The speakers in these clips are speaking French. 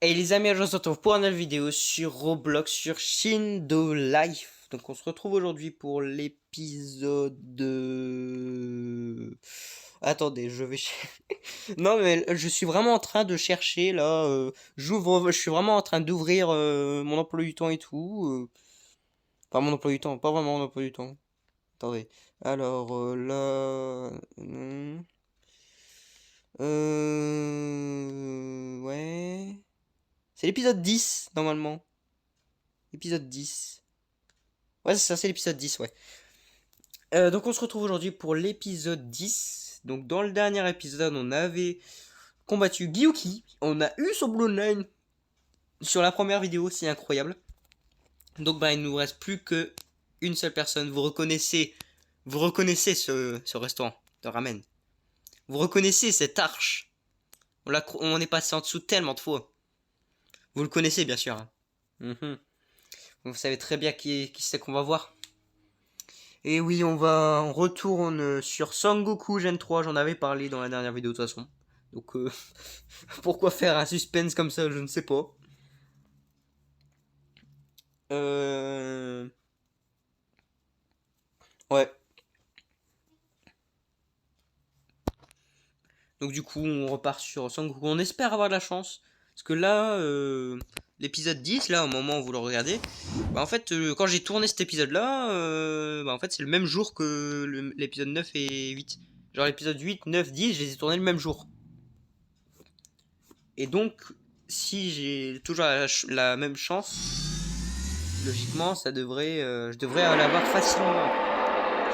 Et les amis, je se retrouve pour une nouvelle vidéo sur Roblox, sur Shindo Life. Donc on se retrouve aujourd'hui pour l'épisode de... Attendez, je vais... Non mais je suis vraiment en train de chercher là. Je suis vraiment en train d'ouvrir mon emploi du temps et tout. Enfin mon emploi du temps, pas vraiment mon emploi du temps. Attendez. Alors là... Ouais... C'est l'épisode 10 normalement. Épisode 10. Ouais, c'est ça, c'est l'épisode 10, ouais. Donc on se retrouve aujourd'hui pour l'épisode 10. Donc dans le dernier épisode, on avait combattu Gyuki. On a eu son Bloodline sur la première vidéo, c'est incroyable. Donc bah il nous reste plus que une seule personne. Vous reconnaissez ce restaurant de ramen. Vous reconnaissez cette arche. On est passé en dessous tellement de fois. Vous le connaissez bien sûr, hein. Vous savez très bien qui c'est qu'on va voir. Et oui, on retourne sur Sangoku Gen 3, j'en avais parlé dans la dernière vidéo de toute façon. Donc pourquoi faire un suspense comme ça, je ne sais pas. Euh... Ouais. Donc du coup, on repart sur Sangoku. On espère avoir de la chance. Parce que là, l'épisode 10, là, au moment où vous le regardez, bah en fait, quand j'ai tourné cet épisode-là, bah en fait, c'est le même jour que l'épisode 9 et 8. Genre l'épisode 8, 9, 10, je les ai tournés le même jour. Et donc, si j'ai toujours la même chance, logiquement, je devrais l'avoir facilement.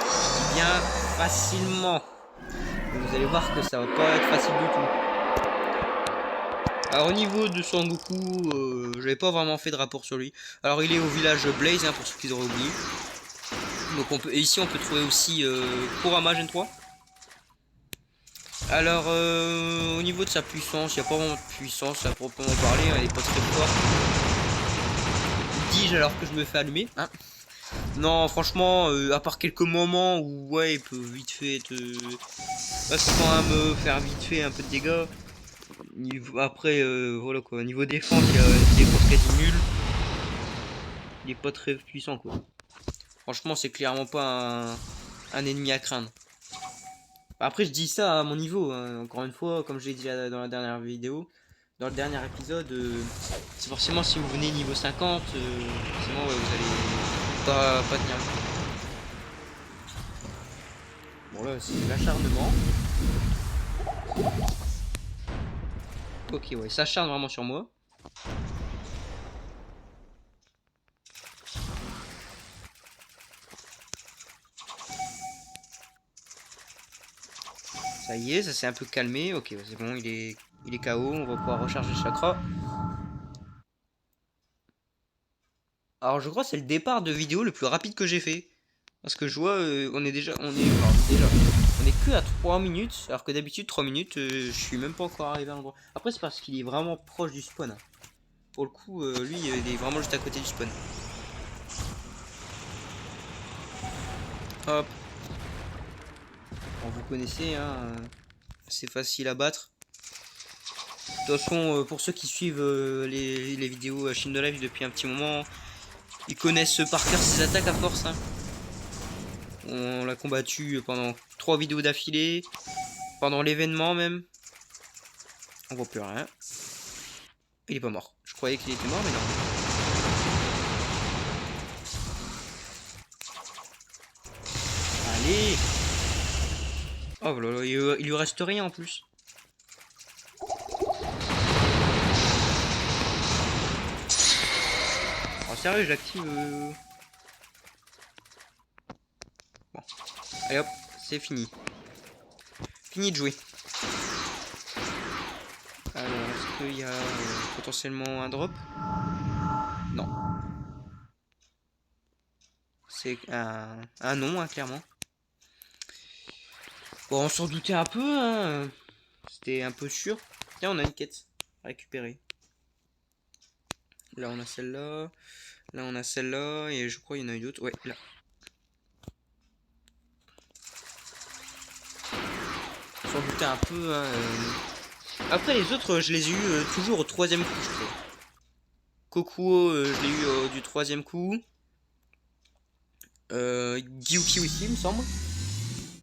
Je dis bien facilement. Et vous allez voir que ça va pas être facile du tout. Alors au niveau de Son Goku, j'avais pas vraiment fait de rapport sur lui. Alors il est au village Blaze, hein, pour ceux qui auraient oublié. Donc et ici on peut trouver aussi Kurama Gen 3. Alors au niveau de sa puissance, il n'y a pas vraiment de puissance à proprement parler, elle est pas très forte. Dis-je alors que je me fais allumer, hein. Non, franchement, à part quelques moments où ouais, il peut vite fait te... Ouais, ça quand même faire vite fait un peu de dégâts. Après, voilà quoi, niveau défense, il y a des défenses quasi nulles. Il est pas très puissant quoi. Franchement, c'est clairement pas un ennemi à craindre. Après, je dis ça à mon niveau, hein. Encore une fois, comme je l'ai dit dans la dernière vidéo, dans le dernier épisode, c'est forcément si vous venez niveau 50, forcément ouais, vous allez pas tenir. Bon là, c'est l'acharnement. Ok, ouais, ça s'acharne vraiment sur moi. Ça y est, ça s'est un peu calmé. Ok, c'est bon, il est KO. On va pouvoir recharger le chakra. Alors, je crois que c'est le départ de vidéo le plus rapide que j'ai fait. Parce que je vois, on est déjà, on est que à 3 minutes. Alors que d'habitude, 3 minutes, je suis même pas encore arrivé à l'endroit. Après, c'est parce qu'il est vraiment proche du spawn, hein. Pour le coup, lui, il est vraiment juste à côté du spawn. Hop. Bon, vous connaissez, hein. C'est facile à battre. De toute façon, pour ceux qui suivent les vidéos Shindo Live depuis un petit moment, ils connaissent par cœur ses attaques à force, hein. On l'a combattu pendant 3 vidéos d'affilée, pendant l'événement même. On voit plus rien. Il est pas mort. Je croyais qu'il était mort, mais non. Allez. Oh là là, il lui reste rien en plus. Oh sérieux, j'active... Bon. Allez hop, c'est fini. Fini de jouer. Alors, est-ce qu'il y a potentiellement un drop? Non. C'est un non, hein, clairement. Bon, on s'en doutait un peu, hein. C'était un peu sûr. Tiens, on a une quête à récupérer. Là, on a celle-là. Là, on a celle-là. Et je crois qu'il y en a une autre. Ouais, là. On s'en doutait un peu, hein. Après les autres, je les ai eu toujours au troisième coup, je crois. Kokuo, je l'ai eu du troisième coup. Gyuki aussi, il me semble.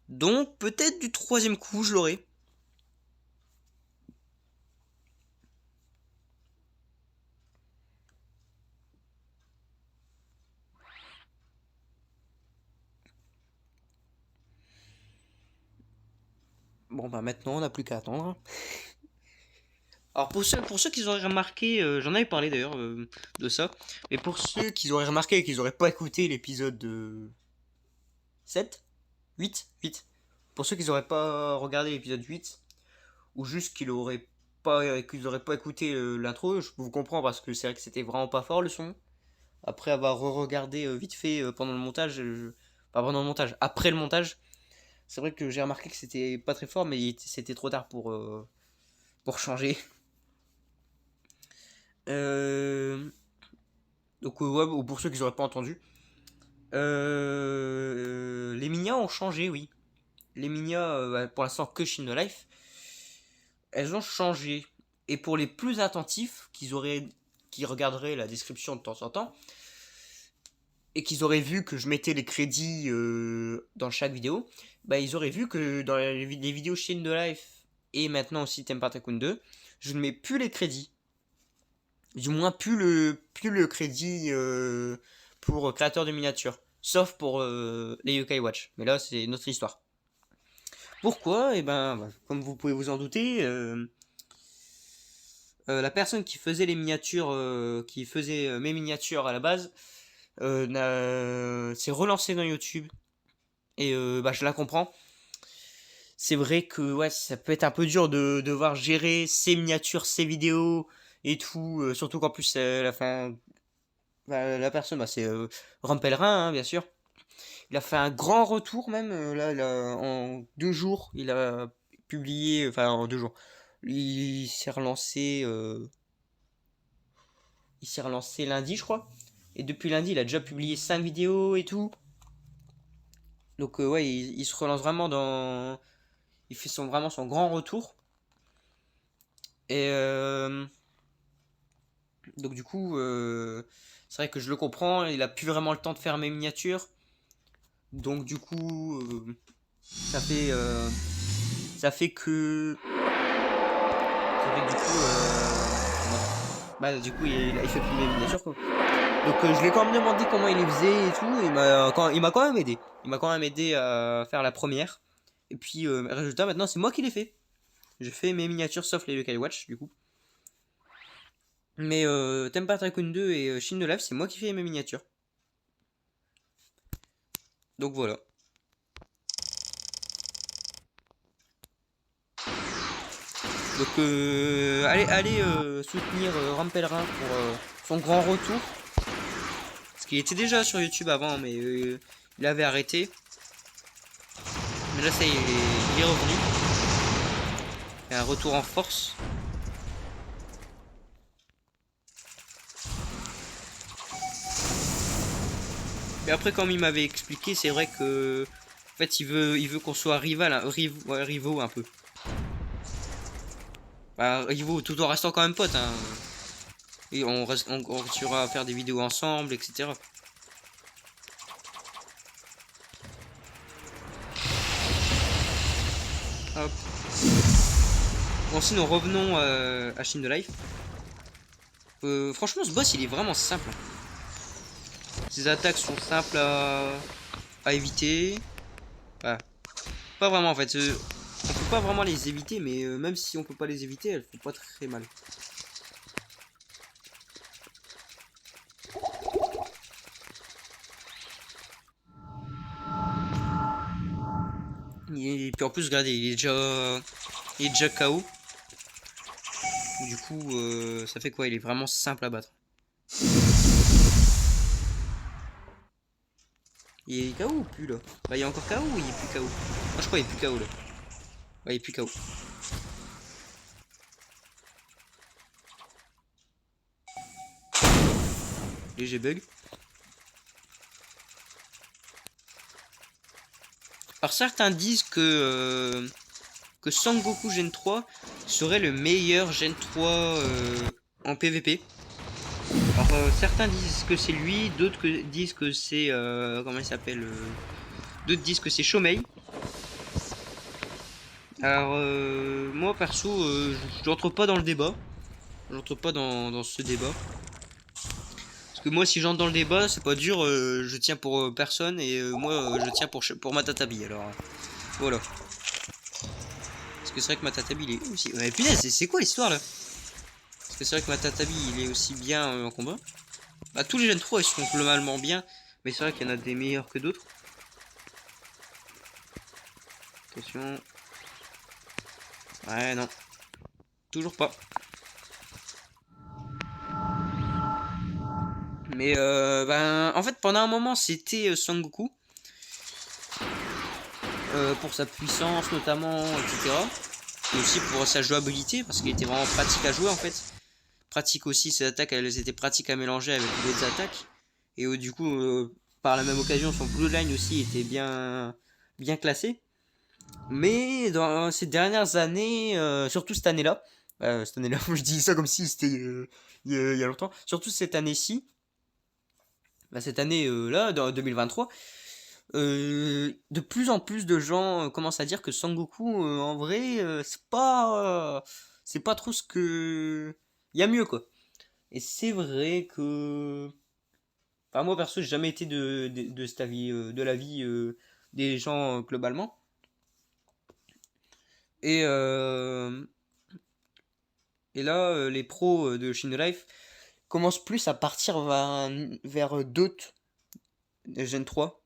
Donc peut-être du troisième coup, je l'aurai. Bon bah maintenant on n'a plus qu'à attendre. Alors pour ceux qui auraient remarqué, j'en avais parlé d'ailleurs de ça, mais pour ceux qui auraient remarqué et qui n'auraient pas écouté l'épisode 7, 8, pour ceux qui n'auraient pas regardé l'épisode 8, ou juste qu'ils auraient pas écouté l'intro, je vous comprends parce que c'est vrai que c'était vraiment pas fort le son. Après avoir re-regardé vite fait pendant le montage, pas pendant le montage, après le montage, c'est vrai que j'ai remarqué que c'était pas très fort, mais c'était trop tard pour changer. Euh, Donc ouais, ou pour ceux qui n'auraient pas entendu. Les Minia ont changé, oui. Les Minia, pour l'instant que Shin no Life, elles ont changé. Et pour les plus attentifs, qui regarderaient la description de temps en temps, et qu'ils auraient vu que je mettais les crédits dans chaque vidéo, bah ils auraient vu que dans les vidéos Shin no Life et maintenant aussi Temper Tycoon 2, je ne mets plus les crédits. Du moins plus le crédit pour créateur de miniatures. Sauf pour les Yokai Watch. Mais là, c'est notre histoire. Pourquoi? Eh ben, comme vous pouvez vous en douter, la personne qui faisait les miniatures, qui faisait mes miniatures à la base, s'est relancée dans YouTube. Et je la comprends. C'est vrai que ouais, ça peut être un peu dur de devoir gérer ses miniatures, ses vidéos et tout. Surtout qu'en plus, la personne, c'est Rampellerin, hein, bien sûr. Il a fait un grand retour même. En 2 jours, il a publié. Enfin, en 2 jours. Il s'est relancé. Il s'est relancé lundi, je crois. Et depuis lundi, il a déjà publié 5 vidéos et tout. Donc, ouais, il se relance vraiment dans. Il fait vraiment son grand retour. Et. Donc, du coup, c'est vrai que je le comprends. Il a plus vraiment le temps de faire mes miniatures. Donc, du coup, ça fait. Ça fait que. Ça fait que du coup. Du coup, il fait plus mes miniatures, quoi. Donc, je lui ai quand même demandé comment il les faisait et tout. Et il m'a quand même aidé. Il m'a quand même aidé à faire la première. Et puis, résultat, maintenant, c'est moi qui l'ai fait. J'ai fait mes miniatures sauf les Yokai Watch, du coup. Mais Temper Tycoon 2 et Shin no Life, c'est moi qui fais mes miniatures. Donc voilà. Donc allez soutenir Rampellerin pour son grand retour. Parce qu'il était déjà sur YouTube avant, mais il avait arrêté. Mais là, ça y est, il est revenu. Il y a un retour en force. Mais après, comme il m'avait expliqué, c'est vrai que en fait, il veut qu'on soit rival, hein, rivaux un peu. Rivaux, tout en restant quand même potes. Hein. Et on continuera à faire des vidéos ensemble, etc. Hop. Bon, sinon, revenons à Shin no Life. Franchement, ce boss, il est vraiment simple. Ses attaques sont simples à éviter. Voilà. Pas vraiment, en fait. On peut pas vraiment les éviter, mais même si on peut pas les éviter, elles font pas très mal. Et puis en plus, regardez, il est déjà KO. Du coup, ça fait quoi? Il est vraiment simple à battre. Il est KO ou plus là? Il est encore KO ou il est plus KO? Moi je crois qu'il est plus KO là. Ouais, il est plus KO. Léger bug. Alors certains disent que que Sangoku Gen 3 serait le meilleur Gen 3 en PVP. Alors certains disent que c'est lui, d'autres disent que c'est comment il s'appelle, d'autres disent que c'est Shomei. Alors moi perso je n'entre pas dans le débat, j'entre pas dans ce débat. Parce que moi si j'entre dans le débat c'est pas dur, je tiens pour personne et moi je tiens pour Matatabi, alors voilà. Parce que c'est vrai que Matatabi il est aussi... Mais punaise, c'est quoi l'histoire là? Parce que c'est vrai que Matatabi il est aussi bien en combat. Bah tous les Gen 3 ils sont globalement bien, mais c'est vrai qu'il y en a des meilleurs que d'autres. Attention. Ouais non. Toujours pas. Mais ben en fait pendant un moment c'était Sangoku. Pour sa puissance notamment, etc. Et aussi pour sa jouabilité, parce qu'il était vraiment pratique à jouer en fait. Pratique aussi, ses attaques, elles étaient pratiques à mélanger avec d'autres attaques. Et du coup, par la même occasion, son blue line aussi était bien classé. Mais dans ces dernières années, surtout cette année-là, je dis ça comme si c'était il y a longtemps, surtout cette année-ci, cette année-là, dans 2023, de plus en plus de gens commencent à dire que Sangoku, en vrai, c'est pas trop ce que... Il y a mieux, quoi. Et c'est vrai que... Enfin, moi, perso, j'ai jamais été de cet avis, de l'avis des gens globalement. Et, et là, les pros de Shin Life commencent plus à partir vers d'autres Gen 3.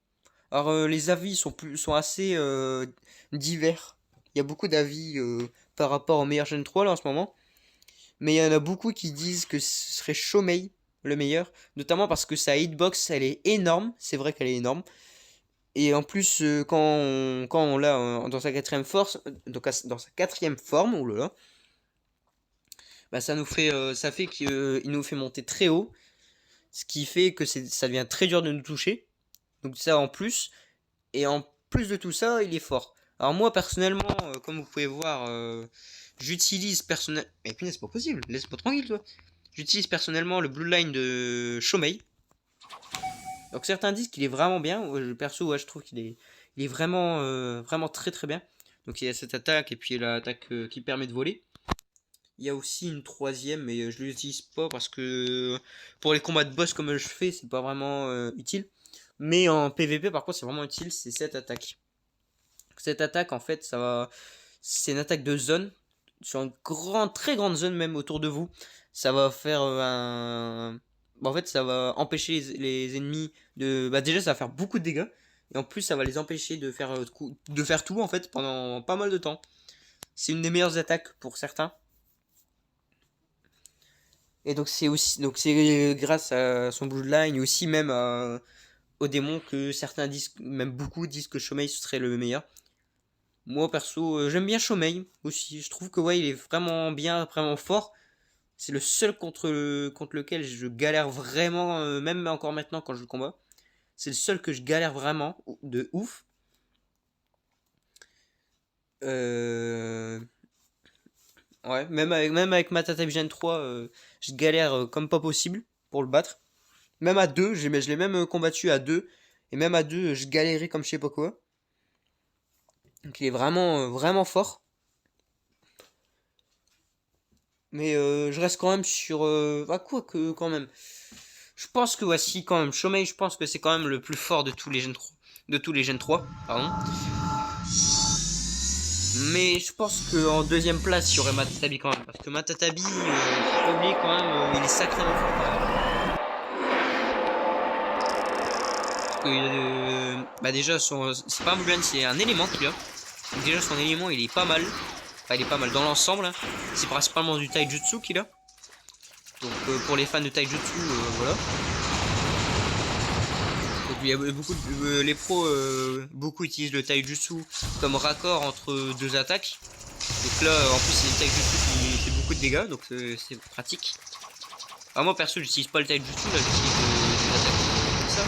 Alors les avis sont assez divers. Il y a beaucoup d'avis par rapport au meilleur Gen 3 là en ce moment. Mais il y en a beaucoup qui disent que ce serait Shomei le meilleur. Notamment parce que sa hitbox elle est énorme. C'est vrai qu'elle est énorme. Et en plus quand on l'a dans sa quatrième force, donc dans sa quatrième forme, oulala, bah ça fait qu'il nous fait monter très haut. Ce qui fait que ça devient très dur de nous toucher. Donc ça en plus. Et en plus de tout ça, il est fort. Alors moi personnellement, comme vous pouvez voir, j'utilise personnellement... Mais putain, c'est pas possible, laisse-moi tranquille toi. J'utilise personnellement le Blue Line de Shomei. Donc certains disent qu'il est vraiment bien. Perso, ouais, je trouve il est vraiment très très bien. Donc il y a cette attaque et puis l'attaque qui permet de voler. Il y a aussi une troisième, mais je l'utilise pas parce que pour les combats de boss comme je fais, c'est pas vraiment utile. Mais en PVP, par contre, c'est vraiment utile, c'est cette attaque. Cette attaque, en fait, c'est une attaque de zone, sur une très grande zone même autour de vous. Ça va faire en fait, ça va empêcher les ennemis de... déjà, ça va faire beaucoup de dégâts. Et en plus, ça va les empêcher de faire tout, en fait, pendant pas mal de temps. C'est une des meilleures attaques pour certains. Et donc, c'est grâce à son Bloodline et aussi même au démon que certains disent, même beaucoup disent que Shomei serait le meilleur. Moi perso, j'aime bien Shomei aussi. Je trouve que ouais, il est vraiment bien, vraiment fort. C'est le seul contre lequel je galère vraiment, même encore maintenant quand je le combat. C'est le seul que je galère vraiment, de ouf. Ouais, même avec Matatabi Gen 3, je galère comme pas possible pour le battre. Même à 2, je l'ai même combattu à 2. Et même à 2, je galérais comme je sais pas quoi. Donc il est vraiment fort. Mais je reste quand même sur... quoi que quand même. Je pense que voici quand même. Shomei, je pense que c'est quand même le plus fort de tous les Gen 3. De tous les Gen 3, pardon. Mais je pense qu'en deuxième place, il y aurait Matatabi quand même. Parce que Matatabi, faut pas oublier quand même, il est sacrément fort quand même. Parce que déjà, c'est pas un Blue, c'est un élément qu'il a. Donc déjà, son élément, il est pas mal. Enfin, il est pas mal dans l'ensemble. Hein. C'est principalement du taijutsu qu'il a. Donc pour les fans de taijutsu, voilà. Donc il y a beaucoup les pros, beaucoup utilisent le taijutsu comme raccord entre deux attaques. Donc là, en plus, c'est le taijutsu qui fait beaucoup de dégâts, donc c'est pratique. Alors moi perso, j'utilise pas le taijutsu, là, j'utilise des attaques comme ça.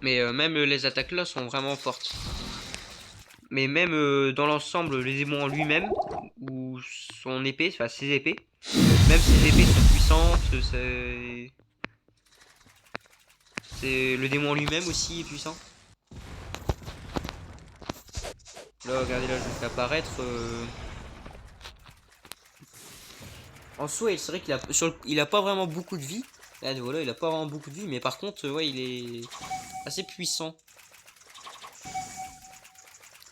Mais même les attaques là sont vraiment fortes. Mais même dans l'ensemble, les démons en lui-même, ou son épée, enfin ses épées, même ses épées sont puissantes, c'est le démon en lui-même aussi est puissant. Là, regardez là, je le fais apparaître. En soi, c'est vrai qu'il a, il a pas vraiment beaucoup de vie. Là, voilà, il a pas vraiment beaucoup de vie, mais par contre, ouais, il est assez puissant.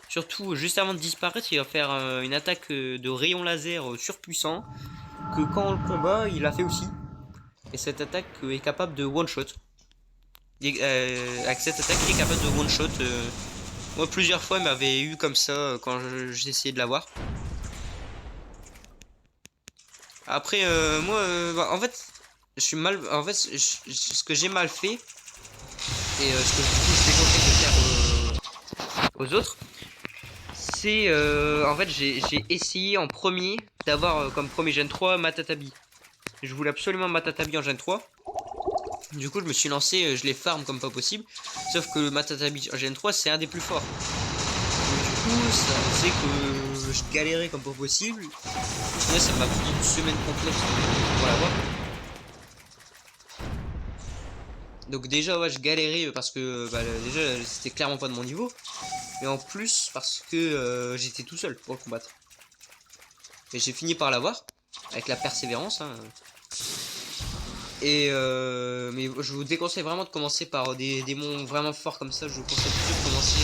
Surtout, juste avant de disparaître, il va faire une attaque de rayon laser surpuissant. Que quand on le combat, il a fait aussi. Et cette attaque est capable de one-shot. Avec cette attaque, il est capable de one-shot. Moi, plusieurs fois, il m'avait eu comme ça quand j'ai essayé de l'avoir. Après, moi, bah, en fait, je suis mal. En fait, ce que j'ai mal fait, et ce que du coup, je déconseille de faire aux autres, c'est en fait, j'ai essayé en premier d'avoir comme premier Gen 3 Matatabi. Je voulais absolument Matatabi en Gen 3. Du coup, je me suis lancé, je les farm comme pas possible. Sauf que le Matatabi en Gen 3, c'est un des plus forts. Du coup, ça faisait que je galérais comme pas possible. Là, ça m'a pris une semaine complète pour l'avoir. Donc déjà, ouais, je galérais parce que bah, déjà, c'était clairement pas de mon niveau. Mais en plus, parce que j'étais tout seul pour le combattre. Et j'ai fini par l'avoir, avec la persévérance. Hein. Et mais je vous déconseille vraiment de commencer par des démons vraiment forts comme ça. Je vous conseille plutôt de commencer.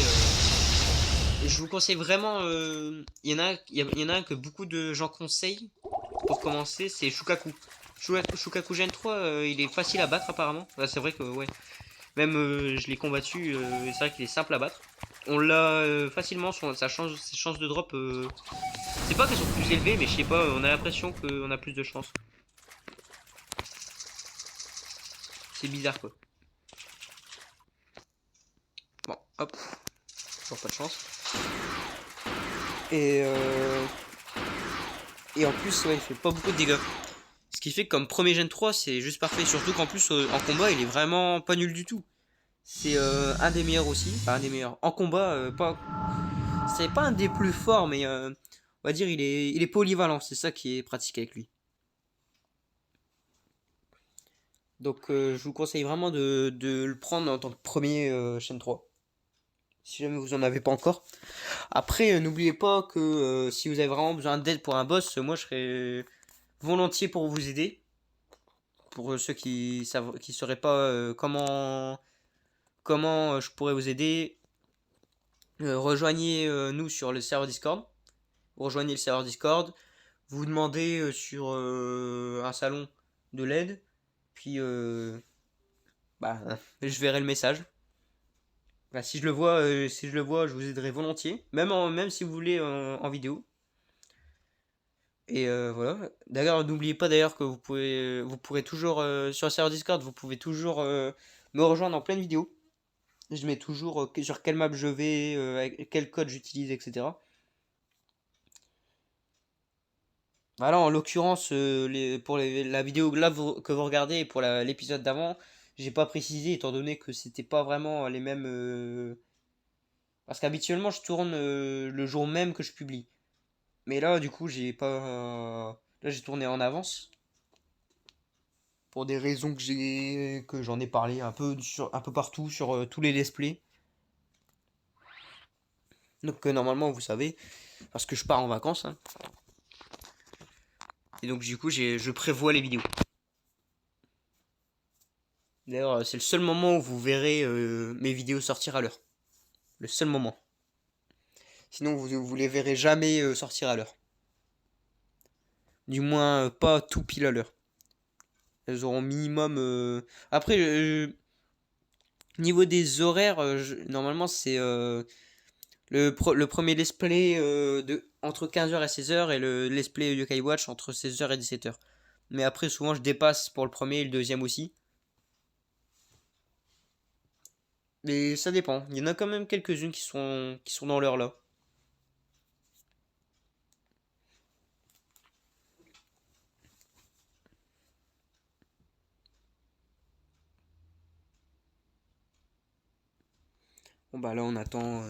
Je vous conseille vraiment. Il y en a un que beaucoup de gens conseillent pour commencer, c'est Shukaku. Shukaku Gen 3, il est facile à battre apparemment. Bah, c'est vrai que ouais. Même je l'ai combattu, c'est vrai qu'il est simple à battre. On l'a facilement, ses chances de drop. C'est pas qu'elles sont plus élevées, mais je sais pas, on a l'impression qu'on a plus de chance. C'est bizarre quoi. Bon, hop, toujours pas de chance. Et et en plus, ouais, il fait pas beaucoup de dégâts. Ce qui fait que comme premier Gen 3, c'est juste parfait. Surtout qu'en plus, en combat, il est vraiment pas nul du tout. C'est un des meilleurs aussi. Enfin, un des meilleurs. En combat, pas. C'est pas un des plus forts, mais on va dire il est polyvalent. C'est ça qui est pratique avec lui. Donc, je vous conseille vraiment de le prendre en tant que premier Gen 3. Si jamais vous en avez pas encore. Après, n'oubliez pas que si vous avez vraiment besoin d'aide pour un boss, moi je serais volontiers pour vous aider. Pour ceux qui sauraient pas comment je pourrais vous aider, rejoignez nous sur le serveur Discord. Vous rejoignez le serveur Discord. Vous demandez sur un salon de l'aide. Puis bah, je verrai le message. Bah, si je le vois, je vous aiderai volontiers. Même si vous voulez en vidéo. Et voilà. D'ailleurs, n'oubliez pas d'ailleurs que vous pourrez toujours sur le serveur Discord, vous pouvez toujours me rejoindre en pleine vidéo. Je mets toujours sur quelle map je vais, quel code j'utilise, etc. Voilà, en l'occurrence, pour la vidéo là que vous regardez et pour l'épisode d'avant, j'ai pas précisé étant donné que c'était pas vraiment les mêmes. Parce qu'habituellement, je tourne le jour même que je publie. Mais là, du coup, j'ai pas. Là, j'ai tourné en avance. Pour des raisons que j'en ai parlé un peu partout sur tous les let's play. Donc normalement vous savez parce que je pars en vacances hein. Et donc du coup je prévois les vidéos. D'ailleurs c'est le seul moment où vous verrez mes vidéos sortir à l'heure. Le seul moment. Sinon vous les verrez jamais sortir à l'heure. Du moins pas tout pile à l'heure. Elles auront minimum. Après niveau des horaires normalement c'est le premier let's play entre 15h et 16h et le let's play Yokai Watch entre 16h et 17h. Mais après, souvent, je dépasse pour le premier et le deuxième aussi. Mais ça dépend. Il y en a quand même quelques-unes qui sont dans l'heure là. Bon bah là on attend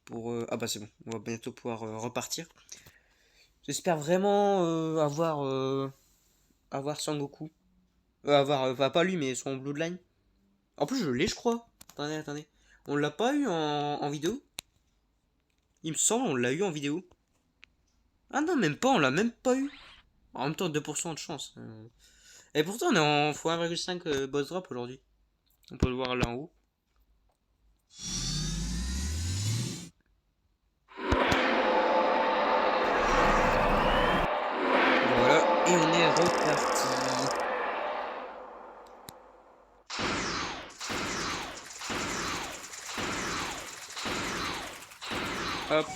pour... Ah bah c'est bon, on va bientôt pouvoir repartir. J'espère vraiment avoir Sangoku. Enfin, pas lui, mais son Bloodline. En plus, je l'ai, je crois. Attendez. On l'a pas eu en vidéo? Il me semble, on l'a eu en vidéo. Ah non, même pas, on l'a même pas eu. En même temps, 2% de chance. Et pourtant, on est en x1,5 boss drop aujourd'hui. On peut le voir là en haut. Voilà, et on est reparti. Hop.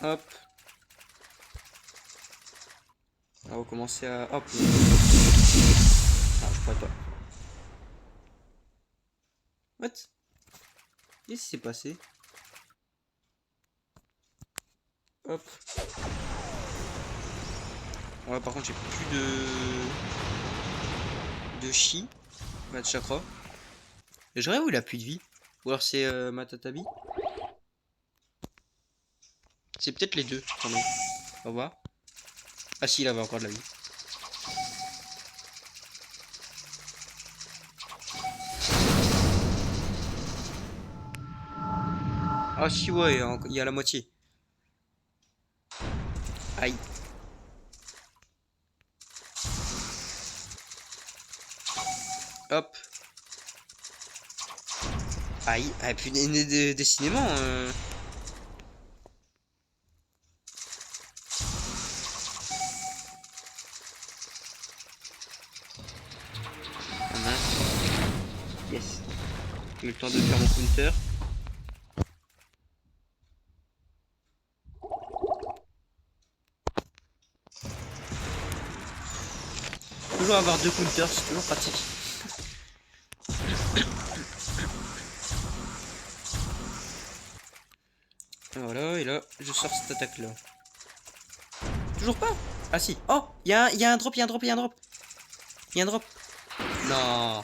Hop. On va recommencer à... Hop. Ah, je pourrais pas. What? Qu'est-ce qui s'est passé? Hop. Ouais, par contre, j'ai plus de chi. Bah, de chakra. Et je rêve où il a plus de vie. Ou alors c'est Matatabi. C'est peut-être les deux. Attendez. On va voir. Ah si, il avait encore de la vie. Ah si, ouais, il y a la moitié. Aïe. Hop. Aïe. Ah, puis décidément... Ah mince. Yes. J'ai eu le temps de faire mon counter. Toujours avoir deux counters, c'est toujours pratique. Voilà, et là, je sors cette attaque-là. Toujours pas? Ah si. Oh, il y a un drop, il y a un drop, il y a un drop. Il y a un drop. Non.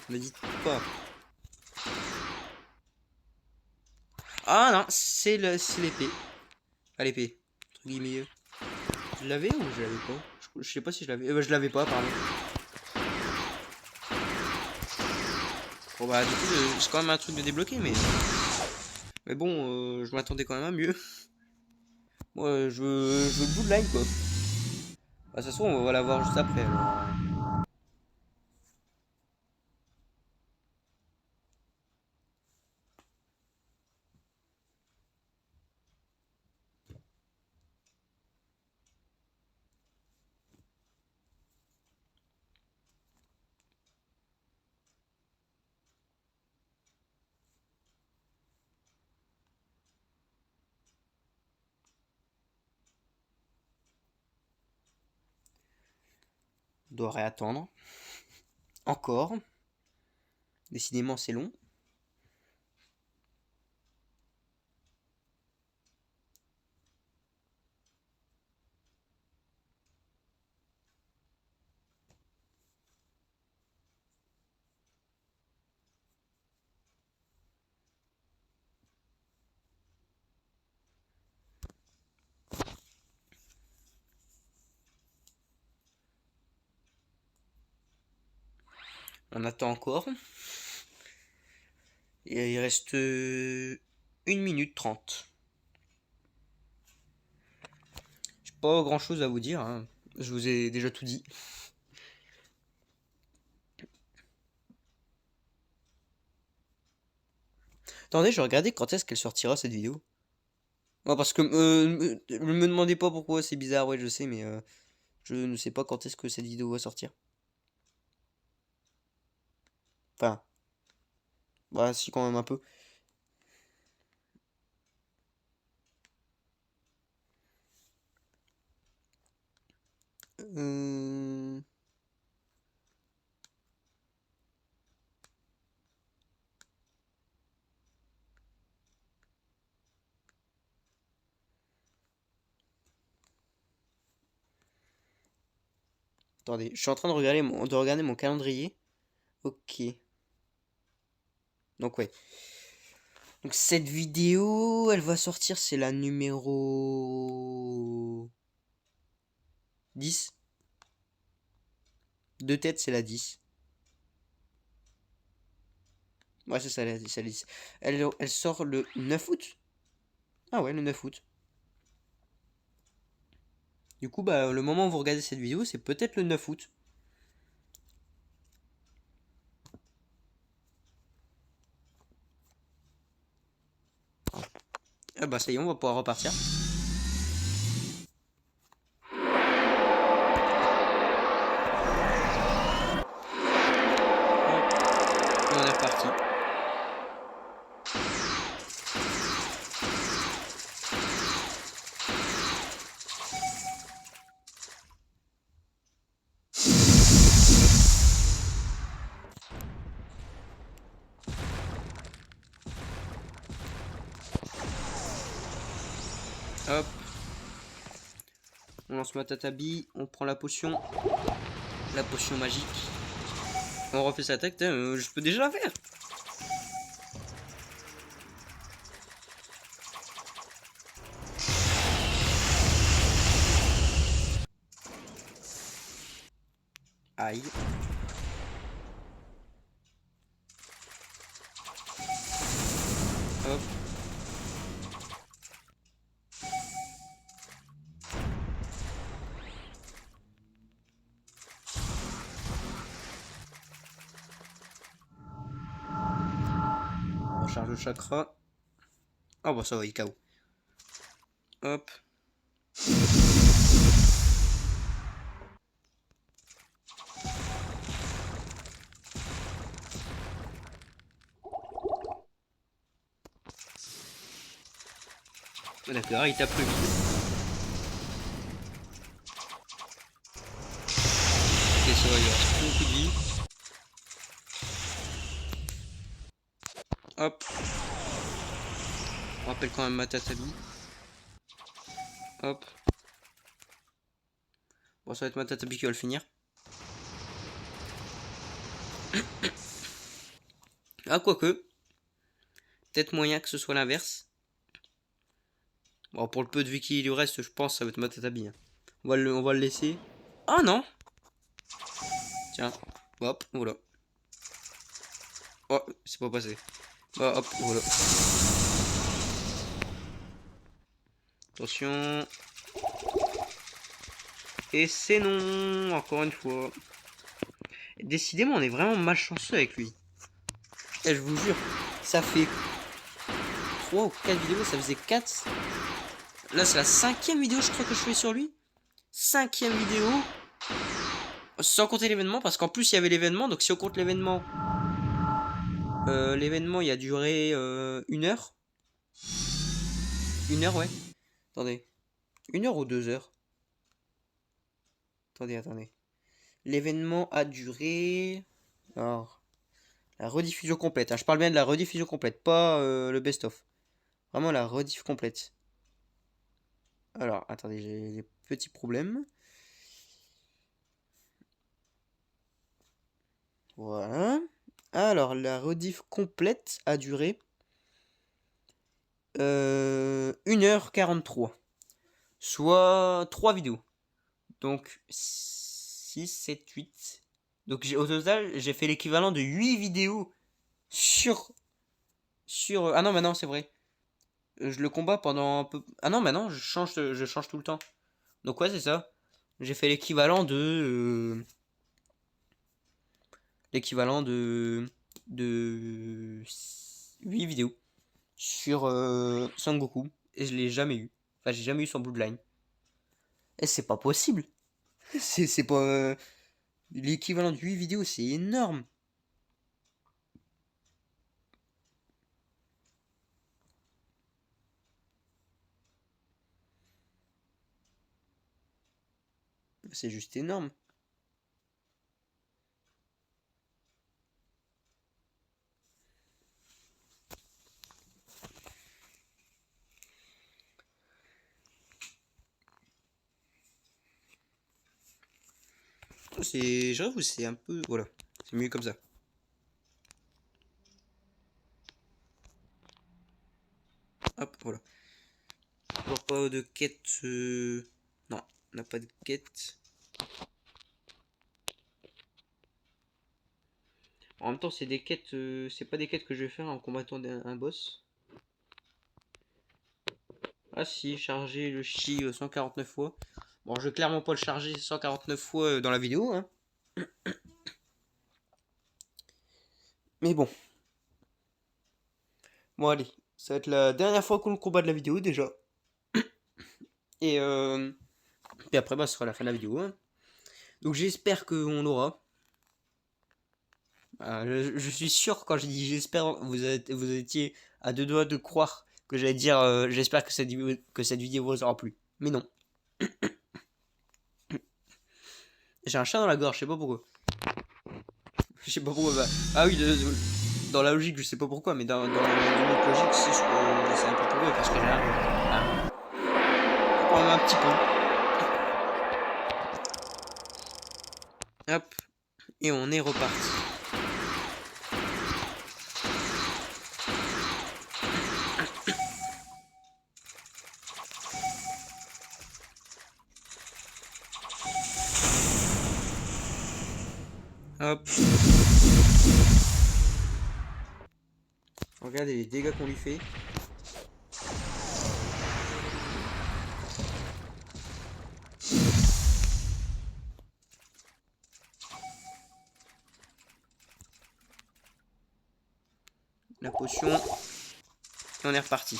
Me dites pas. Ah non, c'est l'épée. Ah, l'épée. Entre guillemets. Je l'avais ou je l'avais pas? Je sais pas si je l'avais. Bah, je l'avais pas, pardon. Bon bah du coup, c'est quand même un truc de débloquer, mais bon, je m'attendais quand même à mieux. Moi, je veux le Bloodline, quoi. Bah, de toute façon, on va l'avoir juste après, alors. On doit réattendre. Encore. Décidément, c'est long. On attend encore. Et il reste 1 minute 30. J'ai pas grand chose à vous dire, hein. Je vous ai déjà tout dit. Attendez, je vais regarder quand est-ce qu'elle sortira cette vidéo. Ouais, parce que me demandez pas pourquoi, c'est bizarre, ouais, je sais, mais je ne sais pas quand est-ce que cette vidéo va sortir. Enfin, bah, si, quand même un peu. Euh... Attendez, je suis en train de regarder mon calendrier. Ok. Donc ouais. Donc cette vidéo, elle va sortir, c'est la numéro 10. De tête, c'est la 10. Ouais, c'est ça, la 10, la 10. Elle sort le 9 août. Ah ouais, le 9 août. Du coup, bah, le moment où vous regardez cette vidéo, c'est peut-être le 9 août. Ah bah ça y est, on va pouvoir repartir. Et on est reparti. Hop. On lance Matatabi, on prend la potion magique. On refait sa attaque, je peux déjà la faire. Aïe. Hop. On recharge le chakra. Oh bah ça va, il KO. Hop. D'accord, il tape le vide. Ok, ça va, il reste plus beaucoup de vie. Hop. On rappelle quand même Matatabi. Hop. Bon, ça va être Matatabi qui va le finir. Ah, quoique. Peut-être moyen que ce soit l'inverse. Bon, pour le peu de vie qui lui reste, je pense que ça va être Matatabi. Hein. On va le laisser. Ah non. Tiens. Hop, voilà. Oh, c'est pas passé. Bah, hop, voilà. Attention. Et c'est non, encore une fois. Décidément, on est vraiment malchanceux avec lui. Et je vous jure, ça fait 3 ou 4 vidéos, ça faisait 4. Là, c'est la 5e vidéo, je crois, que je fais sur lui. 5e vidéo. Sans compter l'événement, parce qu'en plus, il y avait l'événement. Donc, si on compte l'événement, l'événement, il a duré 1 heure. 1 heure, ouais. Attendez. 1 heure ou 2 heures? Attendez. L'événement a duré... Alors, la rediffusion complète. Hein. Je parle bien de la rediffusion complète, pas le best-of. Vraiment la rediff complète. Alors, attendez, j'ai des petits problèmes. Voilà. Alors, la rediff complète a duré 1h43. Soit 3 vidéos. Donc, 6, 7, 8. Donc, au total, j'ai fait l'équivalent de 8 vidéos sur... Ah non, maintenant, c'est vrai. Je le combats pendant un peu... Ah non, maintenant, je change tout le temps. Donc, ouais, c'est ça. J'ai fait l'équivalent de 8 vidéos sur Son Goku et je l'ai jamais eu. Enfin, j'ai jamais eu son Bloodline. Et c'est pas possible. C'est pas l'équivalent de 8 vidéos, c'est énorme. C'est juste énorme. J'avoue, c'est un peu... Voilà, c'est mieux comme ça. Hop, voilà. Toujours pas de quête... Non, on n'a pas de quête. En même temps, c'est des quêtes... c'est pas des quêtes que je vais faire en combattant un boss. Ah si, charger le chi 149 fois. Bon, je vais clairement pas le charger 149 fois dans la vidéo, hein. Mais bon. Bon, allez. Ça va être la dernière fois qu'on le combat de la vidéo, déjà. Et puis après, bah, ce sera la fin de la vidéo, hein. Donc j'espère qu'on aura. Je suis sûr, quand j'ai dit j'espère, vous étiez à deux doigts de croire que j'allais dire j'espère que cette vidéo vous aura plu. Mais non. J'ai un chat dans la gorge, je sais pas pourquoi. Je sais pas pourquoi. Ah oui, dans la logique, je sais pas pourquoi, mais dans la logique, si je sais un peu pourquoi, parce que j'ai quand même un petit peu. Hop, et on est reparti. Hop. Regardez les dégâts qu'on lui fait. La potion. Et on est reparti.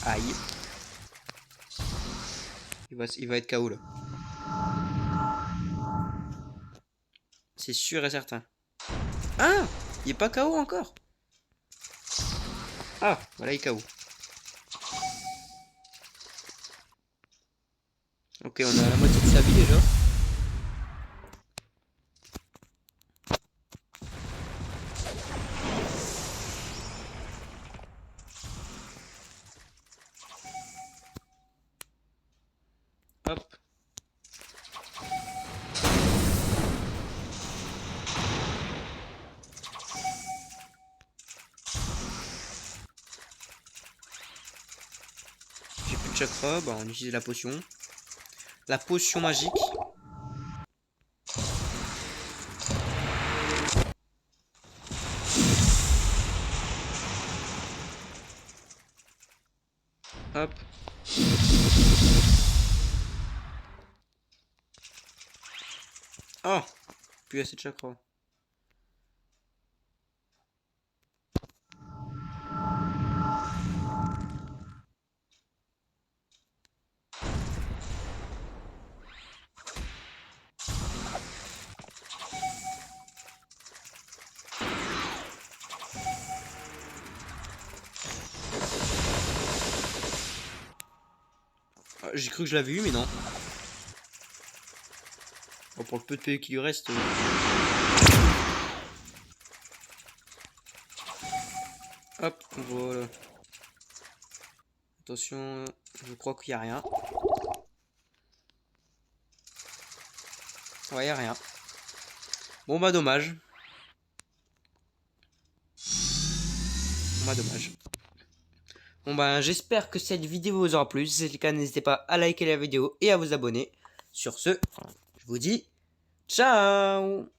Aïe. Il va être KO là. C'est sûr et certain. Ah, il est pas KO encore. Ah, voilà, il est KO. Ok, on a la moitié de sa vie déjà. Hop. J'ai plus de chakra, bah on utilise la potion. La potion magique. Hop. Oh, plus assez de chakra. Ah, j'ai cru que je l'avais eu, mais non. Bon, pour le peu de PV qui lui reste. Hop, voilà. Attention, je crois qu'il n'y a rien. Ouais, il n'y a rien. Bon, bah, dommage. Bon, bah, dommage. Bon, bah, j'espère que cette vidéo vous aura plu. Si c'est le cas, n'hésitez pas à liker la vidéo et à vous abonner. Sur ce, je vous dis ciao!